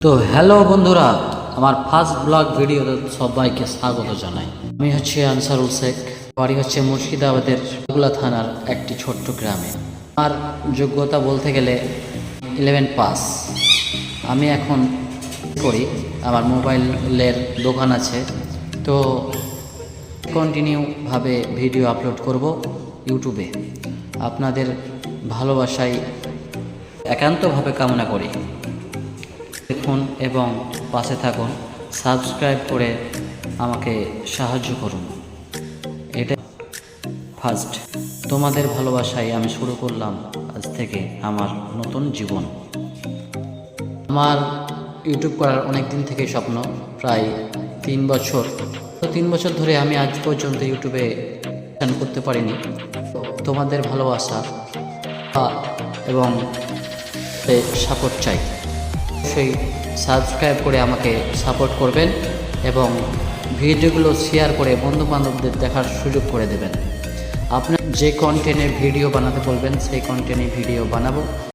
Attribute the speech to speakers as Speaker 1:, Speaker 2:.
Speaker 1: তো হ্যালো বন্ধুরা, আমার ফার্স্ট ব্লগ ভিডিওতে সবাইকে স্বাগত জানাই। আমি হচ্ছে আনসারুল শেখ, বাড়ি হচ্ছে মুর্শিদাবাদের বাগুলা থানার একটি ছোট্ট গ্রামে। আমার যোগ্যতা বলতে গেলে 11 পাস। আমি এখন আমার মোবাইলের দোকান আছে, তো কন্টিনিউভাবে ভিডিও আপলোড করব ইউটিউবে। আপনাদের ভালোবাসায় একান্তভাবে কামনা করি। দেখুন এবং পাশে থাকুন, সাবস্ক্রাইব করে আমাকে সাহায্য করুন। এটা ফার্স্ট, তোমাদের ভালোবাসায় আমি শুরু করলাম আজ থেকে আমার নতুন জীবন। আমার ইউটিউব করার অনেক দিন থেকে স্বপ্ন, প্রায় 3 বছর। তো 3 বছর ধরে আমি আজ পর্যন্ত ইউটিউবে করতে পারিনি। তোমাদের ভালোবাসা এবং সাপোর্ট চাই। সেই সাবস্ক্রাইব করে আমাকে সাপোর্ট করবেন এবং ভিডিওগুলো শেয়ার করে বন্ধুবান্ধবদের দেখার সুযোগ করে দেবেন। আপনার যে কন্টেন্টের ভিডিও বানাতে বলবেন সেই কন্টেন্টের ভিডিও বানাবো।